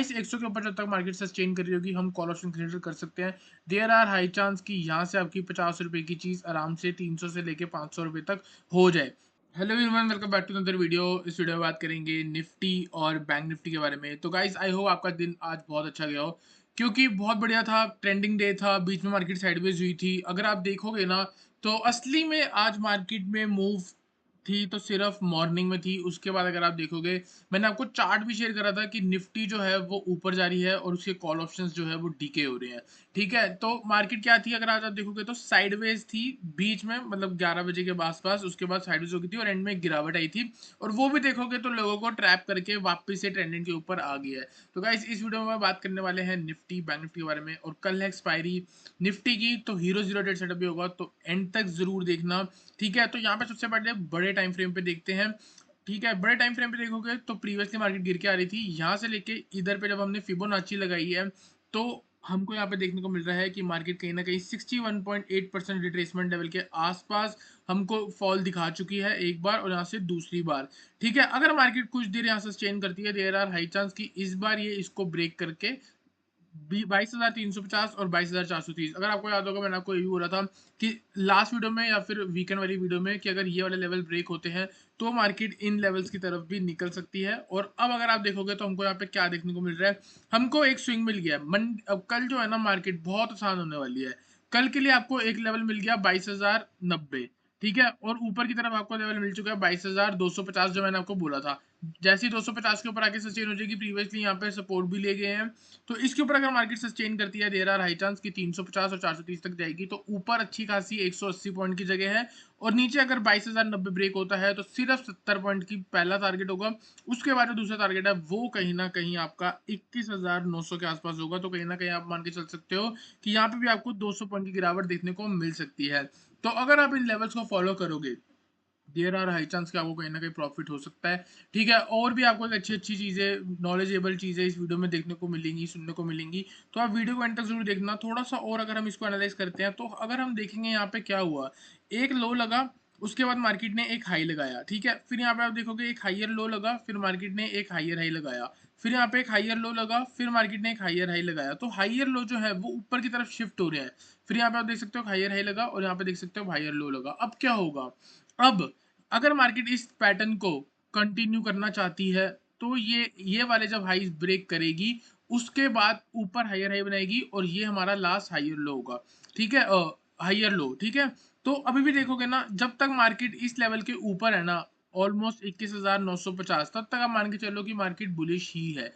इस 100 के ऊपर जब तक मार्केट सस्टेन कर रही होगी हम कॉल ऑप्शन कंसीडर कर सकते हैं। देयर आर हाई चांस कि यहाँ से आपकी 50 रुपए की चीज आराम से 300 से लेके 500 रुपए तक हो जाए। Hello everyone, welcome back to another video. इस वीडियो में बात करेंगे निफ्टी और बैंक निफ्टी के बारे में। तो गाइस, आई होप आपका दिन आज बहुत अच्छा गया हो, क्योंकि बहुत बढ़िया था। ट्रेंडिंग डे था, बीच में मार्केट साइडवेज हुई थी। अगर आप देखोगे ना, तो असली में आज मार्केट में मूव थी तो सिर्फ मॉर्निंग में थी। उसके बाद अगर आप देखोगे, मैंने आपको चार्ट भी शेयर करा था कि निफ्टी जो है वो ऊपर जा रही है और उसके कॉल ऑप्शंस जो है वो डीके हो रहे हैं। ठीक है, तो मार्केट क्या थी, अगर आज आप देखोगे तो साइडवेज थी बीच में, मतलब 11 बजे के आसपास। उसके बाद साइडवेज हो गई थी और एंड में गिरावट आई थी, और वो भी देखोगे तो लोगों को ट्रैप करके वापस से ट्रेंडिंग के ऊपर आ गया है। तो गाइस, इस वीडियो में बात करने वाले हैं निफ्टी बैंक निफ्टी के बारे में। और कल है एक्सपायरी निफ्टी की, तो हीरो जीरो डेट सेटअप भी होगा, तो एंड तक जरूर देखना। ठीक है, तो यहाँ पे सबसे पहले बड़े टाइम फ्रेम पे देखते हैं। ठीक है, बड़े टाइम फ्रेम पे देखोगे तो प्रीवियसली मार्केट गिर के आ रही थी, यहाँ से लेके इधर पे जब हमने फिबोनाची लगाई है, तो हमको यहाँ पे देखने को मिल रहा है कि मार्केट कहीं ना कहीं 61.8% रिट्रेसमेंट लेवल के आसपास हमको फॉल दिखा चुकी है, एक बार और यहाँ से दूसरी बार। ठीक है, अगर मार्केट कुछ देर यहाँ से चेंज करती है, देयर आर हाई चांस कि इस बार ये इसको ब्रेक करके 22,350 और 22,430। अगर आपको याद होगा, मैंने आपको ये भी बोला था कि लास्ट वीडियो में या फिर वीकेंड वाली वीडियो में कि अगर ये वाले लेवल ब्रेक होते हैं तो मार्केट इन लेवल्स की तरफ भी निकल सकती है। और अब अगर आप देखोगे तो हमको यहाँ पे क्या देखने को मिल रहा है, हमको एक स्विंग मिल गया है। अब कल जो है ना, मार्केट बहुत आसान होने वाली है। कल के लिए आपको एक लेवल मिल गया 22,090। ठीक है, और ऊपर की तरफ आपको लेवल मिल चुका है 22,250, जो मैंने आपको बोला था। जैसे ही 250 के ऊपर आके सस्टेन हो जाएगी, प्रीवियसली यहाँ पे सपोर्ट भी ले गए हैं, तो इसके ऊपर अगर मार्केट सस्टेन करती है, देयर आर हाई चांस कि 350 और 430 तक जाएगी, तो ऊपर अच्छी खासी 180 पॉइंट की जगह है। और नीचे अगर 22,090 ब्रेक होता है तो सिर्फ 70 पॉइंट की पहला टारगेट होगा। उसके बाद जो दूसरा टारगेट है वो कहीं ना कहीं आपका 21,900 के आसपास होगा। तो कहीं ना कहीं आप मान के चल सकते हो कि यहाँ पे भी आपको 200 पॉइंट की गिरावट देखने को मिल सकती है। तो अगर आप इन लेवल्स को फॉलो करोगे, देयर आर हाई चांस कि आपको कहीं ना कहीं प्रॉफिट हो सकता है। ठीक है, और भी आपको अच्छी अच्छी चीज़ें, नॉलेजेबल चीज़ें इस वीडियो में देखने को मिलेंगी, सुनने को मिलेंगी। तो आप वीडियो को एंड तक जरूर देखना थोड़ा सा। और अगर हम इसको एनालाइज करते हैं, तो अगर हम देखेंगे यहाँ पे क्या हुआ, एक लो लगा, उसके बाद मार्केट ने एक हाई लगाया। ठीक है, फिर यहाँ पे आप देखोगे एक हाइयर लो लगा, फिर मार्केट ने एक हाइयर हाई लगाया, फिर यहाँ पे एक हाइयर लो लगा, फिर मार्केट ने एक हाइयर हाई लगाया। तो हाइयर लो जो है वो ऊपर की तरफ शिफ्ट हो रहे हैं। फिर यहाँ पे आप देख सकते हो हाइयर हाई लगा, और यहाँ पे देख सकते हो हाइयर लो लगा। अब क्या होगा, अब अगर मार्केट इस पैटर्न को कंटिन्यू करना चाहती है, तो ये वाले जब हाई ब्रेक करेगी, उसके बाद ऊपर हायर हाई बनाएगी, और ये हमारा लास्ट हायर लो होगा। ठीक है, हायर लो। ठीक है, तो अभी भी देखोगे ना, जब तक मार्केट इस लेवल के ऊपर है ना, ऑलमोस्ट 21,950, तब तक आप मान के चलो कि मार्केट बुलिश ही है।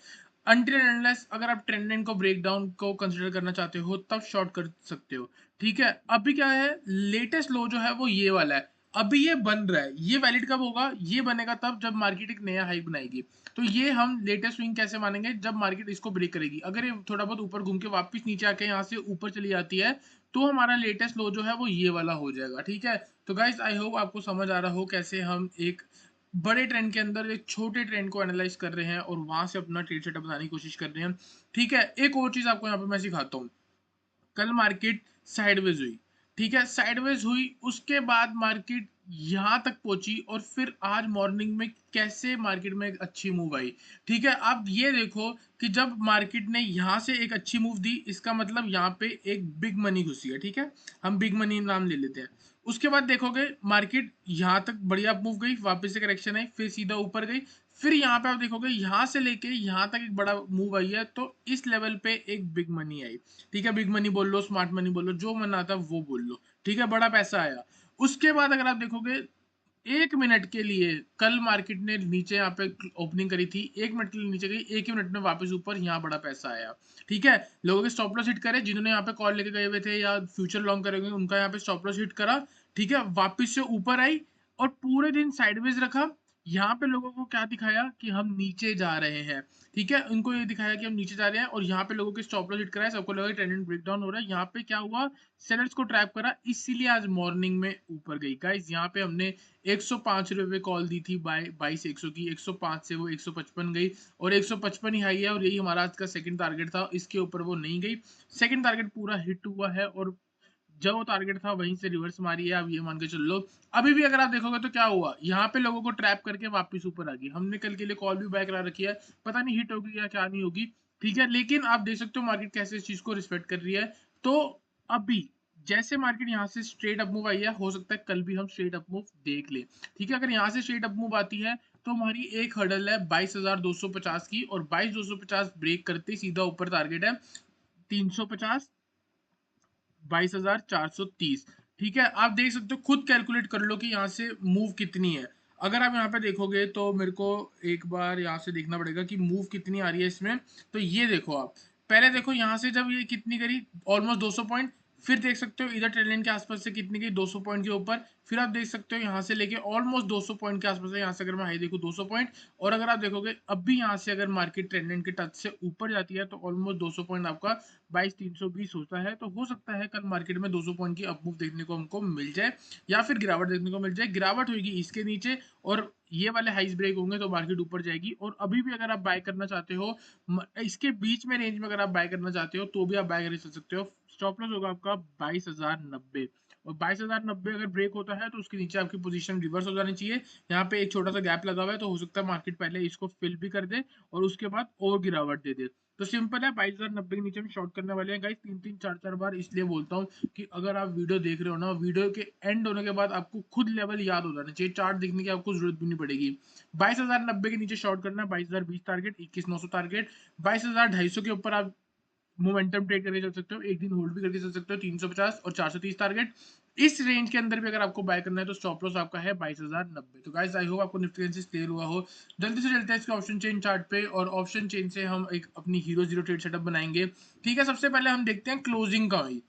अनटिल एंड अनलेस अगर आप ट्रेंड लाइन को ब्रेकडाउन को कंसिडर करना चाहते हो, तब शॉर्ट कर सकते हो। ठीक है, अभी क्या है, लेटेस्ट लो जो है वो ये वाला है। अभी ये बन रहा है, ये वैलिड कब होगा, ये बनेगा तब जब मार्केट एक नया हाई बनाएगी। तो ये हम लेटेस्ट स्विंग कैसे मानेंगे, जब मार्केट इसको ब्रेक करेगी। अगर ये थोड़ा बहुत ऊपर घूम के वापस नीचे आके यहाँ से ऊपर चली जाती है, तो हमारा लेटेस्ट लो जो है वो ये वाला हो जाएगा। ठीक है, तो गाइस, आई होप आपको समझ आ रहा हो कैसे हम एक बड़े ट्रेंड के अंदर एक छोटे ट्रेंड को एनालाइज कर रहे हैं और वहां से अपना ट्रेड सेटअप बनाने की कोशिश कर रहे हैं। ठीक है, एक और चीज आपको यहाँ पे मैं सिखाता हूँ। कल मार्केट साइडवेज हुई। ठीक है, साइडवेज हुई, उसके बाद मार्केट यहां तक पहुंची, और फिर आज मॉर्निंग में कैसे मार्केट में एक अच्छी मूव आई। ठीक है, आप ये देखो कि जब मार्केट ने यहां से एक अच्छी मूव दी, इसका मतलब यहाँ पे एक बिग मनी घुसी है। ठीक है, हम बिग मनी नाम ले लेते हैं। उसके बाद देखोगे मार्केट यहां तक बढ़िया मूव गई, वापस से करेक्शन आई, फिर सीधा ऊपर गई, फिर यहाँ पे आप देखोगे यहाँ से लेके यहाँ तक एक बड़ा मूव आई है, तो इस लेवल पे एक बिग मनी आई। ठीक है, बिग मनी बोल लो, स्मार्ट मनी बोल लो, जो मन आता है वो बोल लो। ठीक है, बड़ा पैसा आया। उसके बाद अगर आप देखोगे, 1 मिनट के लिए कल मार्केट ने नीचे यहाँ पे ओपनिंग करी थी, 1 मिनट के लिए नीचे गई, एक ही मिनट में वापस ऊपर, यहाँ बड़ा पैसा आया। ठीक है, लोगों के स्टॉप लॉस हिट करे, जिन्होंने यहाँ पे कॉल लेके गए हुए थे या फ्यूचर लॉन्ग करे हुए, उनका यहाँ पे स्टॉप लॉस हिट करा। ठीक है, वापस से ऊपर आई, और पूरे दिन साइडवेज रखा। यहाँ पे लोगों को क्या दिखाया कि हम नीचे जा रहे हैं। ठीक है, इनको ये दिखाया कि हम नीचे जा रहे हैं, और यहाँ पे लोगों के स्टॉप लॉस हिट कराया, सबको लगा ट्रेंड ब्रेकडाउन हो रहा है। यहाँ पे क्या हुआ, सेलर्स को ट्रैप करा, इसीलिए आज मॉर्निंग में ऊपर गई। गाइस, यहाँ पे हमने 105 रुपए कॉल दी थी, बाय 22,100 की, 105 से वो 155 गई, और 155 ही हाई है, और यही हमारा आज का सेकंड टारगेट था। इसके ऊपर वो नहीं गई, सेकंड टारगेट पूरा हिट हुआ है, और जो टारगेट था वहीं से रिवर्स मारी है, आप ये मान के चल लो। अभी भी अगर आप देखोगे तो क्या हुआ, यहाँ पे लोगों को ट्रैप करके वापस ऊपर आ गई। हमने कल के लिए कॉल भी बाय करा रखी है, पता नहीं हिट होगी या क्या नहीं होगी। ठीक है, लेकिन आप देख सकते हो मार्केट कैसे इस चीज को रिस्पेक्ट कर रही है। तो अभी जैसे मार्केट यहाँ से स्ट्रेट अप मूव आई है, हो सकता है कल भी हम स्ट्रेट अप मूव देख ले। ठीक है, अगर यहाँ से स्ट्रेट अप मूव आती है तो हमारी एक हर्डल है 22,250 की, और 22,250 ब्रेक करते ही सीधा ऊपर टारगेट है 350, 22,430। ठीक है, आप देख सकते हो, खुद कैलकुलेट कर लो कि यहाँ से मूव कितनी है। अगर आप यहाँ पे देखोगे तो मेरे को एक बार यहाँ से देखना पड़ेगा कि मूव कितनी आ रही है इसमें। तो ये देखो, आप पहले देखो यहाँ से जब ये कितनी करी, ऑलमोस्ट 200 पॉइंट। फिर देख सकते हो इधर ट्रेंड लाइन के आसपास से कितनी गई, 200 पॉइंट के ऊपर। फिर आप देख सकते हो यहाँ से लेके ऑलमोस्ट 200 पॉइंट के आसपास है। यहाँ से अगर मैं हाई देखूँ 200 पॉइंट, और अगर आप देखोगे अब भी यहाँ से अगर मार्केट ट्रेंड लाइन के टच से ऊपर जाती है तो ऑलमोस्ट 200 पॉइंट आपका 22,320 होता है। तो हो सकता है कल मार्केट में 200 पॉइंट की अपमूव देखने को हमको मिल जाए, या फिर गिरावट देखने को मिल जाए। गिरावट होगी इसके नीचे और ये वाले हाइस ब्रेक होंगे तो मार्केट ऊपर जाएगी। और अभी भी अगर आप बाय करना चाहते हो इसके बीच में रेंज में, अगर आप बाय करना चाहते हो तो भी आप बाय कर सकते हो। स्टॉप लॉस होगा आपका 22,090, और 22,090 अगर ब्रेक होता है तो उसके नीचे आपकी पोजीशन रिवर्स हो जानी चाहिए। यहाँ पे एक छोटा सा गैप लगा हुआ है, तो हो सकता है मार्केट पहले इसको फिल भी कर दे और उसके बाद और गिरावट दे दे। तो सिंपल है, 22,090 के नीचे हम शॉर्ट करने वाले हैं गाइस, 3-3 4-4 बार। इसलिए बोलता हूँ कि अगर आप वीडियो देख रहे हो ना, वीडियो के एंड होने के बाद आपको खुद लेवल याद हो जाना चाहिए, चार्ट देखने की आपको जरूरत भी नहीं पड़ेगी। 22,090 के नीचे शॉर्ट करना है, 22,020 टारगेट, 21,900 टारगेट, 22,250 के ऊपर आप मोमेंटम ट्रेड करके चल सकते हो, एक दिन होल्ड भी करके चल सकते हो, 350 और 430 टारगेट। इस रेंज के अंदर भी अगर आपको बाय करना है तो स्टॉप लॉस आपका है 22,090। तो गाइस आई होप आपको निफ्टी एनालिसिस क्लियर हुआ हो। जल्दी से चलते हैं इसके ऑप्शन चेन चार्ट पे, और ऑप्शन चेन से हम एक अपनी हीरो जीरो ट्रेड सेटअप बनाएंगे। ठीक है, सबसे पहले हम देखते हैं क्लोजिंग का हुई।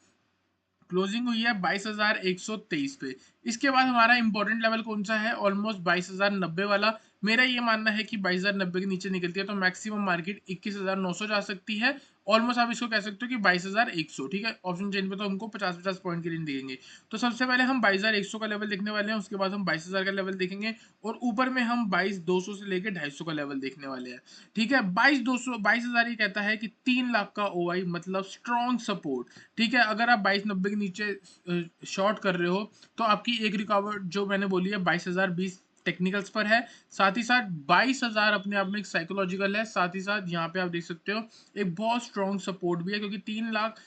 क्लोजिंग हुई है 22,123 पे। इसके बाद हमारा इंपॉर्टेंट लेवल कौन सा है, ऑलमोस्ट 22,090 वाला। मेरा ये मानना है कि 22,090 के नीचे निकलती है तो मैक्सिमम मार्केट 21,900 जा सकती है। ऑलमोस्ट आप इसको कह सकते हो कि 22,100। ठीक है, ऑप्शन चेंज पे तो हमको 50-50 पॉइंट की रेंज देंगे। तो सबसे पहले हम 22,100 का लेवल देखने वाले हैं, उसके बाद हम 22,000 का लेवल देखेंगे, और ऊपर में हम 22,200 से लेकर 250 का लेवल देखने वाले हैं। ठीक है, 22,200 22,000 ये कहता है कि 3 लाख का ओआई, मतलब स्ट्रॉन्ग सपोर्ट। ठीक है, अगर आप 22,90 के नीचे शॉर्ट कर रहे हो तो आपकी एक रिकॉर्ड जो मैंने बोली है 22,020 टेक्निकल्स पर है। साथ ही साथ 22,000 अपने आप में एक साइकोलॉजिकल है। साथ ही साथ यहाँ पे आप देख सकते हो एक बहुत स्ट्रॉन्ग सपोर्ट भी है, क्योंकि 3 लाख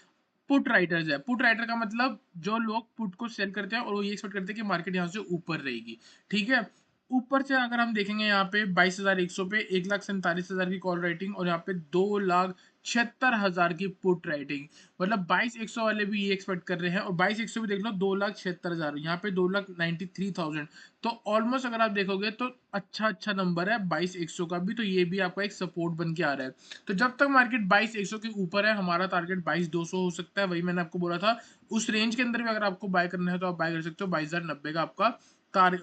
पुट राइटर्स है। पुट राइटर का मतलब जो लोग पुट को सेल करते हैं और वो ये एक्सपेक्ट करते हैं कि मार्केट यहाँ से ऊपर रहेगी। ठीक है, ऊपर से अगर हम देखेंगे यहाँ पे 22,100 पे 1,47,000 की कॉल राइटिंग, और यहाँ पे 2,76,000 की पुट राइटिंग। मतलब 22,100 वाले भी ये एक्सपेक्ट कर रहे हैं, और 22,100 भी देख लो 2,76,000, यहाँ पे 2,93,000। तो ऑलमोस्ट अगर आप देखोगे तो अच्छा नंबर है 22,100 का भी, तो ये भी आपका एक सपोर्ट बन के आ रहा है। तो जब तक मार्केट 22,100 के ऊपर है, हमारा टारगेट 22,200 हो सकता है, वही मैंने आपको बोला था। उस रेंज के अंदर भी अगर आपको बाय करना है तो आप बाय कर सकते हो। 22,090 का आपका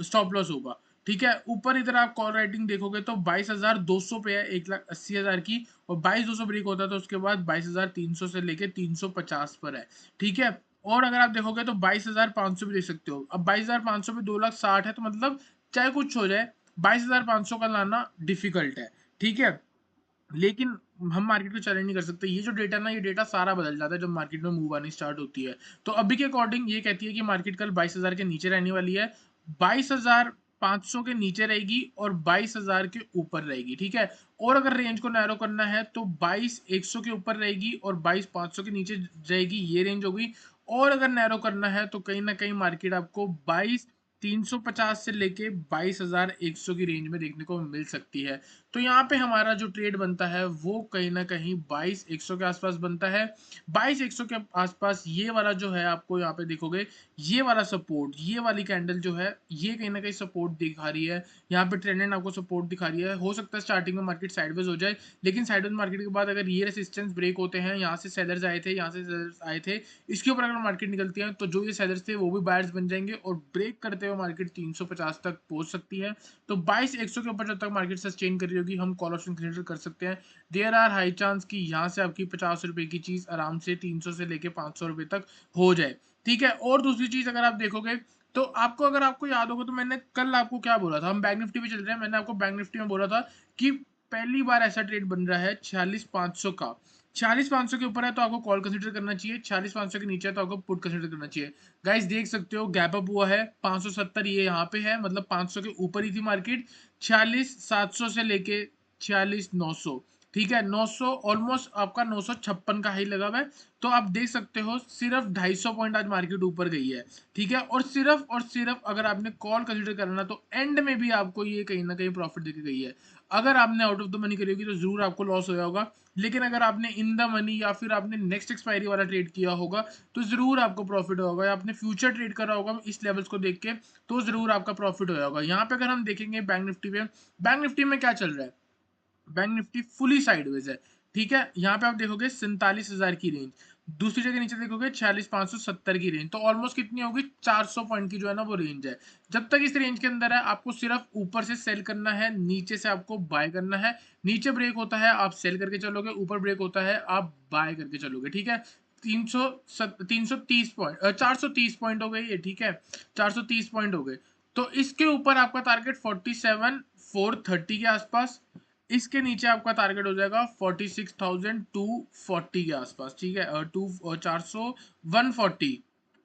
स्टॉप लॉस होगा। ठीक है, ऊपर इधर आप कॉल राइटिंग देखोगे तो 22,200 पे है, 1,80,000 की, और 22,200 ब्रेक होता है तो उसके बाद 22,300 से लेके 350 पर है। ठीक है, और अगर आप देखोगे तो 22,500 भी देख सकते हो। अब 22,500 पे 2,60,000 है, तो मतलब चाहे कुछ हो जाए 22,500 का लाना डिफिकल्ट है। ठीक है, लेकिन हम मार्केट को चैलेंज नहीं कर सकते। ये जो डेटा ना, ये डेटा सारा बदल जाता है जब मार्केट में मूव आनी स्टार्ट होती है। तो अभी के अकॉर्डिंग ये कहती है कि मार्केट कल 22,000 के नीचे रहने वाली है, 22,500 के नीचे रहेगी और 22,000 के ऊपर रहेगी। ठीक है, और अगर रेंज को नैरो करना है तो 22,100 के ऊपर रहेगी और 22,500 के नीचे रहेगी, ये रेंज होगी। और अगर नैरो करना है तो कहीं ना कहीं मार्केट आपको 22,350 से लेके 22,100 की रेंज में देखने को मिल सकती है। तो यहाँ पे हमारा जो ट्रेड बनता है वो कहीं ना कहीं 22,100 के आसपास बनता है। 22,100 के आसपास ये वाला जो है, आपको यहाँ पे देखोगे ये वाला सपोर्ट, ये वाली कैंडल जो है, ये कहीं ना कहीं सपोर्ट दिखा रही है। यहाँ पे ट्रेंड आपको सपोर्ट दिखा रही है। हो सकता है स्टार्टिंग में मार्केट साइडवेज हो जाए, लेकिन साइडवेज मार्केट के बाद अगर ये रेसिस्टेंस ब्रेक होते हैं, यहाँ से सेलर्स आए थे, यहाँ से सेलर्स आए थे, इसके ऊपर अगर मार्केट निकलती है तो जो ये सेलर्स थे वो भी बायर्स बन जाएंगे, और ब्रेक करते हुए मार्केट 350 तक पहुंच सकती है। तो 22,100 के ऊपर जब तक मार्केट सस्टेन कर रही होगी, हम कॉल ऑप्शन कंसीडर कर सकते हैं। देयर आर हाई चांस कि यहाँ से आपकी 50 रुपए की चीज आराम से 300 से लेके 500 रुपए तक हो जाए। ठीक है, और दूसरी चीज अगर आप देखोगे तो आपको, अगर आपको याद होगा तो मैंने कल आपको क्या बोला था, हम बैंक निफ्टी पे चल रहे हैं, मैंने आपको बैंक निफ्टी में बोला था कि पहली बार ऐसा ट्रेड बन रहा है 46,500 का। 46,500 के ऊपर है तो आपको कॉल कंसीडर करना चाहिए, 46,500 के नीचे है तो आपको पुट कंसीडर करना चाहिए। गाइस देख सकते हो गैप अप हुआ है 570, ये यहाँ पे है, मतलब 500 के ऊपर ही थी मार्केट। 46,700 से लेके 46,900। ठीक है, 900 ऑलमोस्ट आपका 956 का हाई लगा हुआ है। तो आप देख सकते हो सिर्फ 250 पॉइंट आज मार्केट ऊपर गई है, ठीक है। और सिर्फ अगर आपने कॉल कंसीडर करना तो एंड में भी आपको ये कहीं ना कहीं प्रॉफिट देके गई है। अगर आपने आउट ऑफ द मनी करी होगी तो जरूर आपको लॉस होगा होगा, लेकिन अगर आपने इन द मनी या फिर आपने नेक्स्ट एक्सपायरी वाला ट्रेड किया होगा तो जरूर आपको प्रॉफिट होगा, या आपने फ्यूचर ट्रेड करा होगा इस लेवल्स को देख के तो जरूर आपका प्रॉफिट होगा। यहाँ पे अगर हम देखेंगे बैंक निफ्टी पे, बैंक निफ्टी में क्या चल रहा है, बैंक निफ्टी फुली साइडवेज है, ठीक है। यहाँ पे आप देखोगे 47,000 की रेंज, दूसरी जगह नीचे देखोगे 46,570 की रेंज, तो ऑलमोस्ट कितनी होगी, 400 पॉइंट की जो है ना वो रेंज है। जब तक इस रेंज के अंदर है आपको सिर्फ ऊपर से सेल करना है, नीचे से आपको बाय करना है। नीचे ब्रेक होता है आप सेल करके चलोगे, ऊपर ब्रेक होता है आप बाय करके चलोगे, ठीक है। 330 पॉइंट 430 पॉइंट हो गई है, ठीक है, 430 पॉइंट हो गए। तो इसके ऊपर आपका टारगेट 47,430 के आसपास, इसके नीचे आपका टारगेट हो जाएगा 46,240 के आसपास, ठीक है, टू 400 140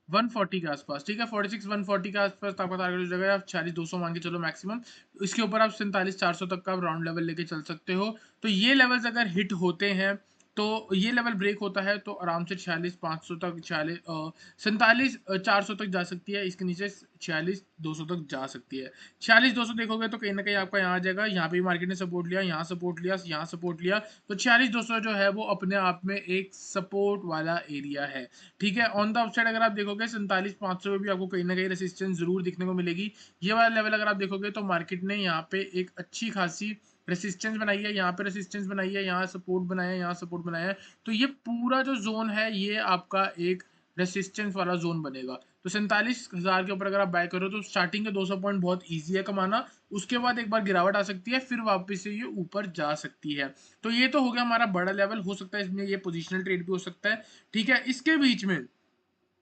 140 के आसपास, ठीक है, 46 140 के आसपास तो आपका टारगेट हो जाएगा। आप 46,200 मान के चलो मैक्सिमम, इसके ऊपर आप 47,400 तक का राउंड लेवल लेके चल सकते हो। तो ये लेवल्स अगर हिट होते हैं तो ये लेवल ब्रेक होता है तो आराम से 46,500 तक 47,400 तक जा सकती है, इसके नीचे 46,200 तक जा सकती है। 46,200 देखोगे तो कहीं ना कहीं आपका यहाँ आ जाएगा, यहाँ पे मार्केट ने सपोर्ट लिया, यहाँ सपोर्ट लिया, यहाँ सपोर्ट लिया, तो 46,200 जो है वो अपने आप में एक सपोर्ट वाला एरिया है, ठीक है। ऑन द अपसाइड अगर आप देखोगे 47,500 में भी आपको कहीं ना कहीं रेसिस्टेंस जरूर दिखने को मिलेगी। ये वाला लेवल अगर आप देखोगे तो मार्केट ने यहाँ पे एक अच्छी खासी रेसिस्टेंस बनाई है, यहाँ पे रेसिस्टेंस बनाई है, यहाँ सपोर्ट बनाया है, यहाँ सपोर्ट बनाया है। तो ये पूरा जो जोन है ये आपका एक रेसिस्टेंस वाला जोन बनेगा। तो 47,000 के ऊपर अगर आप बाय करो तो स्टार्टिंग के 200 पॉइंट बहुत ईजी है कमाना, उसके बाद एक बार गिरावट आ सकती है, फिर वापस से ये ऊपर जा सकती है। तो ये तो हो गया हमारा बड़ा लेवल, हो सकता है इसमें ये पोजिशनल ट्रेड भी हो सकता है, ठीक है। इसके बीच में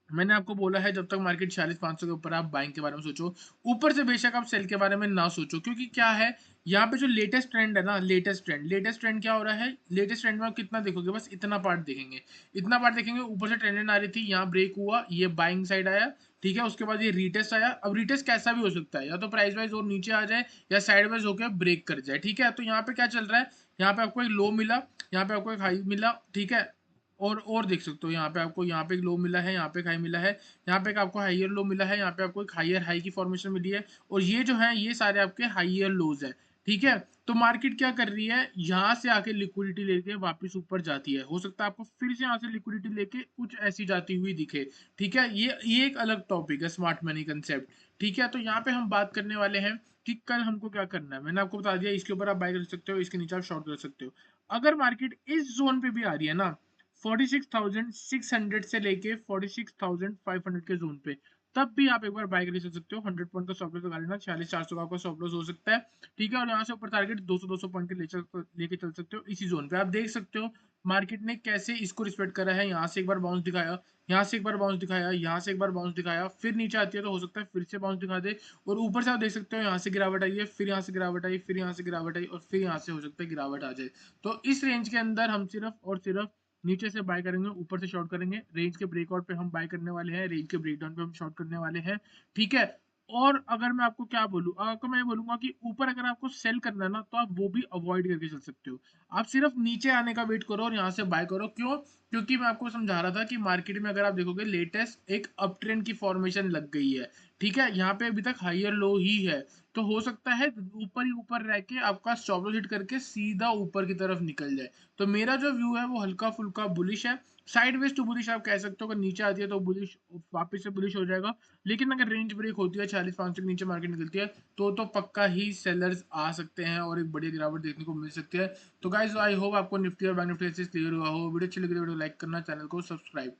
मैंने आपको बोला है जब तक मार्केट 46,500 के ऊपर आप बाइंग के बारे में सोचो, ऊपर से बेशक आप सेल के बारे में ना सोचो, क्योंकि क्या है यहाँ पे जो लेटेस्ट ट्रेंड है ना, लेटेस्ट ट्रेंड क्या हो रहा है, लेटेस्ट ट्रेंड में आप कितना देखोगे, बस इतना पार्ट देखेंगे, इतना पार्ट देखेंगे। ऊपर से ट्रेंड आ रही थी, यहाँ ब्रेक हुआ, ये बाइंग साइड आया, ठीक है, उसके बाद ये रीटेस्ट आया। अब रीटेस्ट कैसा भी हो सकता है, या तो प्राइस वाइज और नीचे आ जाए या साइड वाइज होकर ब्रेक कर जाए, ठीक है। तो यहाँ पे क्या चल रहा है, यहाँ पे आपको एक लो मिला, यहाँ पे आपको एक हाई मिला, ठीक है, और देख सकते हो यहाँ पे आपको, यहाँ पे एक लो मिला है, यहाँ पे एक हाई मिला है, यहाँ पे एक आपको हाइयर लो मिला है, यहाँ पे आपको एक हाइयर हाई की फॉर्मेशन मिली है, और ये जो है ये सारे आपके हाइयर लोज है, ठीक है। तो मार्केट क्या कर रही है, यहाँ से आके लिक्विडिटी लेके वापस ऊपर जाती है, हो सकता है आपको फिर से यहाँ से लिक्विडिटी लेके कुछ ऐसी जाती हुई दिखे, ठीक है। ये एक अलग टॉपिक है स्मार्ट मनी कंसेप्ट, ठीक है। तो यहाँ पे हम बात करने वाले हैं कि कल हमको क्या करना है। मैंने आपको बता दिया, इसके ऊपर आप बाय कर सकते हो, इसके नीचे आप शॉर्ट कर सकते हो। अगर मार्केट इस जोन पे भी आ रही है ना, 46,600 से लेके 46,500 के जोन पे, तब भी आप एक बार बाय कर सकते हो। 100 पॉइंट का स्टॉप लॉस लगा लेना, 46,400 का आपका स्टॉप लॉस हो सकता है, ठीक है। और यहाँ से ऊपर टारगेट 200 पॉइंट के लेके चल सकते हो इसी जोन पे। आप देख सकते हो मार्केट ने कैसे इसको रिस्पेक्ट करा है, यहाँ से एक बार बाउंस दिखाया, यहाँ से एक बार बाउंस दिखाया, यहाँ से एक बार बाउंस दिखाया, फिर नीचे आती है तो हो सकता है फिर से बाउंस दिखा दे, और ऊपर से आप देख सकते हो यहाँ से गिरावट आई है, फिर यहाँ से गिरावट आई, फिर यहाँ से गिरावट आई, और फिर यहाँ से हो सकता है गिरावट आ जाए। तो इस रेंज के अंदर हम सिर्फ और सिर्फ नीचे से बाय करेंगे, ऊपर से शॉर्ट करेंगे, रेंज के ब्रेकआउट पे हम बाय करने वाले हैं, रेंज के ब्रेकडाउन पे हम शॉर्ट करने वाले हैं, ठीक है। और अगर मैं आपको क्या बोलूं, अगर मैं बोलूंगा कि ऊपर अगर आपको सेल करना है ना तो आप वो भी अवॉइड करके चल सकते हो। आप सिर्फ नीचे आने का वेट करो और यहाँ से बाय करो, क्यों, क्योंकि मैं आपको समझा रहा था कि मार्केट में अगर आप देखोगे लेटेस्ट एक अप ट्रेंड की फॉर्मेशन लग गई है, ठीक है। यहाँ पे अभी तक हाइयर लो ही है, तो हो सकता है ऊपर ही ऊपर रह के आपका स्टॉप लॉस हिट करके सीधा ऊपर की तरफ निकल जाए। तो मेरा जो व्यू है वो हल्का फुल्का बुलिश है, साइडवेज टू बुलिश आप कह सकते हो। अगर नीचे आती है तो बुलिश, वापस से बुलिश हो जाएगा, लेकिन अगर रेंज ब्रेक होती है 46,500 के नीचे मार्केट निकलती है तो पक्का ही सेलर्स आ सकते हैं और एक बड़ी गिरावट देखने को मिल सकती है। तो गाइस आई होप आपको निफ्टी और बैंक निफ्टी क्लियर हुआ हो। वीडियो अच्छी लगी तो वीडियो लाइक करना, चैनल को सब्सक्राइब